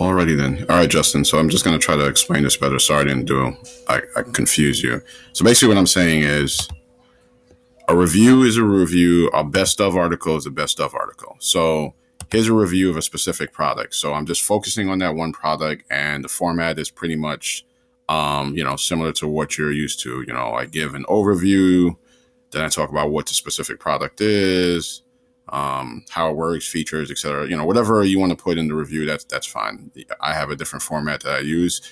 Alrighty then. All right, Justin. So I'm just going to try to explain this better. Sorry I didn't do. I confused you. So basically, what I'm saying is a review is a review. A best of article is a best of article. So here's a review of a specific product. So I'm just focusing on that one product, and the format is pretty much, similar to what you're used to. I give an overview, then I talk about what the specific product is, how it works, features, etc. Whatever you want to put in the review, that's fine. I have a different format that I use,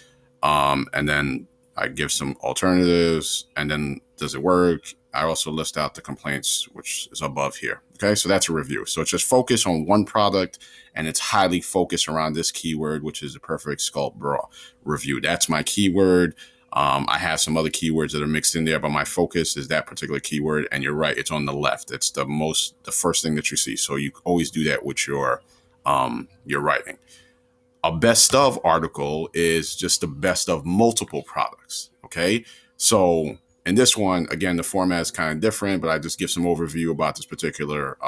and then I give some alternatives, and then does it work? I also list out the complaints, which is above here. Okay, so that's a review. So it's just focused on one product, and it's highly focused around this keyword, which is the Perfect Sculpt Bra review. That's my keyword. I have some other keywords that are mixed in there, but my focus is that particular keyword. And you're right, it's on the left. It's the first thing that you see. So you always do that with your writing. A best of article is just the best of multiple products. Okay. So in this one, again, the format is kind of different, but I just give some overview about this particular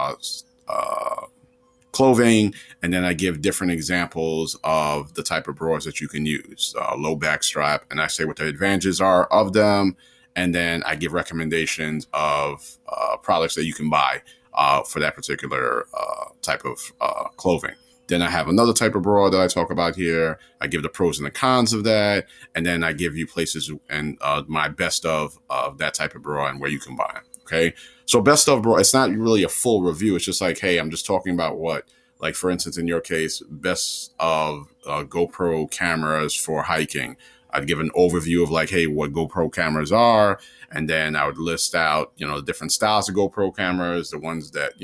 clothing, and then I give different examples of the type of bras that you can use, low back strap, and I say what the advantages are of them, and then I give recommendations of products that you can buy for that particular type of clothing. Then I have another type of bra that I talk about here. I give the pros and the cons of that, and then I give you places and my best of that type of bra and where you can buy it. Okay. So best of bra, it's not really a full review. It's just like, hey, I'm just talking about what, like for instance, in your case, best of GoPro cameras for hiking. I'd give an overview of like, hey, what GoPro cameras are. And then I would list out, the different styles of GoPro cameras, the ones that,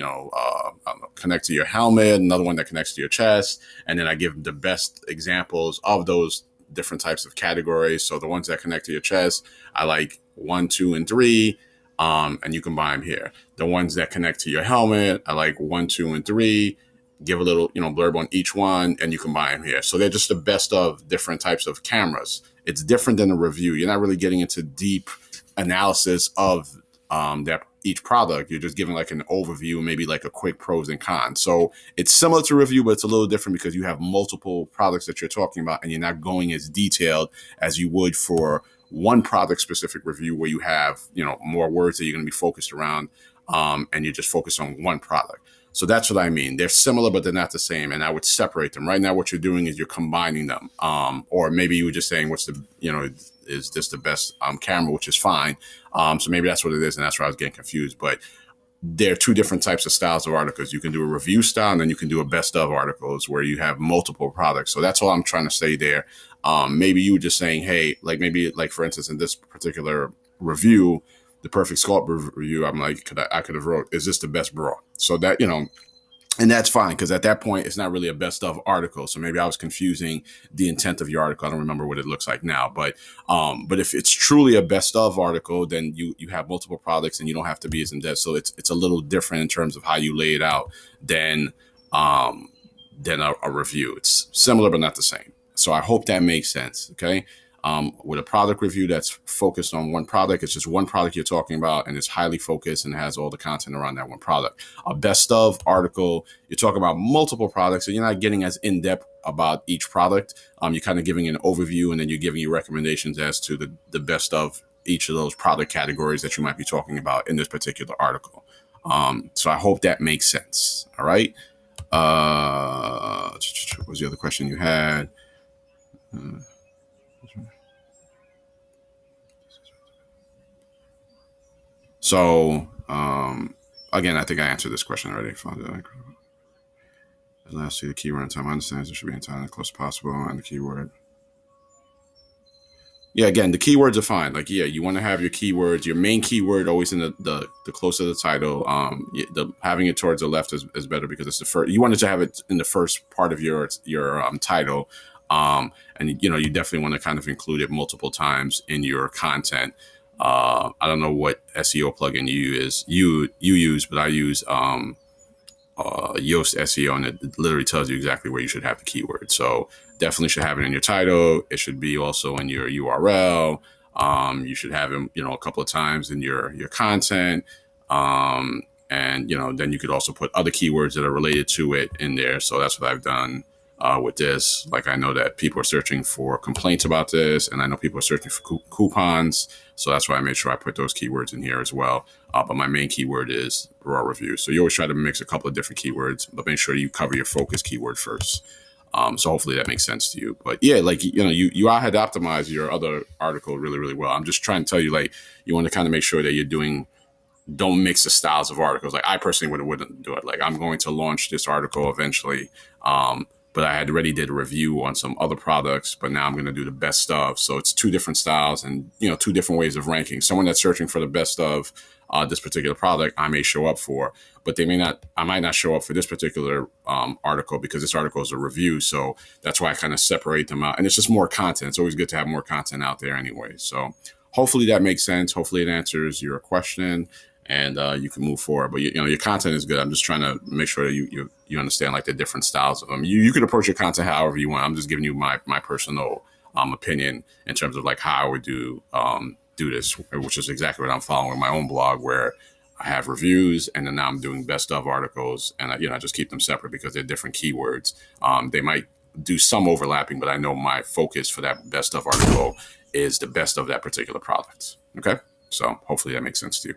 connect to your helmet, another one that connects to your chest. And then I give the best examples of those different types of categories. So the ones that connect to your chest, I like 1, 2, and 3. And you can buy them here. The ones that connect to your helmet, I like 1, 2, and 3. Give a little, blurb on each one, and you can buy them here. So they're just the best of different types of cameras. It's different than a review. You're not really getting into deep analysis of that each product. You're just giving like an overview, maybe like a quick pros and cons. So it's similar to review, but it's a little different because you have multiple products that you're talking about, and you're not going as detailed as you would for one product specific review where you have, more words that you're going to be focused around, and you just focus on one product. So that's what I mean. They're similar, but they're not the same. And I would separate them. Right now, what you're doing is you're combining them. Or maybe you were just saying, is this the best camera, which is fine. So maybe that's what it is. And that's where I was getting confused. But there are two different types of styles of articles. You can do a review style, and then you can do a best of articles where you have multiple products. So that's all I'm trying to say there. Maybe you were just saying, hey, like for instance, in this particular review, the Perfect Sculpt review, I'm like, I could have wrote, is this the best bra? So that, and that's fine, because at that point, it's not really a best of article. So maybe I was confusing the intent of your article. I don't remember what it looks like now. But if it's truly a best of article, then you have multiple products and you don't have to be as in depth. So it's a little different in terms of how you lay it out than a review. It's similar, but not the same. So I hope that makes sense. Okay. With a product review that's focused on one product, it's just one product you're talking about, and it's highly focused and has all the content around that one product. A best of article, you're talking about multiple products, and you're not getting as in-depth about each product. You're kind of giving an overview, and then you're giving you recommendations as to the best of each of those product categories that you might be talking about in this particular article. So I hope that makes sense. All right. What was the other question you had? So, again, I think I answered this question already. Lastly, the keyword in time. I understand it should be in time as close as possible, and the keyword. Yeah, again, the keywords are fine. Like, yeah, you want to have your keywords, your main keyword always in the close to the title. Having it towards the left is better because it's the first. You wanted to have it in the first part of your title, and you definitely want to kind of include it multiple times in your content. I don't know what SEO plugin you use, but I use Yoast SEO, and it literally tells you exactly where you should have the keyword. So definitely should have it in your title. It should be also in your URL. You should have it, a couple of times in your content. And then you could also put other keywords that are related to it in there. So that's what I've done with this. Like, I know that people are searching for complaints about this, and I know people are searching for coupons. So that's why I made sure I put those keywords in here as well. But my main keyword is raw reviews. So you always try to mix a couple of different keywords, but make sure you cover your focus keyword first. So hopefully that makes sense to you. But yeah, like, you had to optimize your other article really, really well. I'm just trying to tell you, like, you want to kind of make sure that don't mix the styles of articles. Like, I personally wouldn't do it. Like, I'm going to launch this article eventually. But I had already did a review on some other products, but now I'm going to do the best of. So it's two different styles and, two different ways of ranking. Someone that's searching for the best of this particular product, I may show up for, but I might not show up for this particular article because this article is a review. So that's why I kind of separate them out. And it's just more content. It's always good to have more content out there anyway. So hopefully that makes sense. Hopefully it answers your question, and you can move forward. But your content is good. I'm just trying to make sure that you understand, like, the different styles of them. You can approach your content however you want. I'm just giving you my personal opinion in terms of, like, how I would do this, which is exactly what I'm following with my own blog, where I have reviews, and then now I'm doing best of articles, and I just keep them separate because they're different keywords. They might do some overlapping, but I know my focus for that best of article is the best of that particular product. Okay, so hopefully that makes sense to you.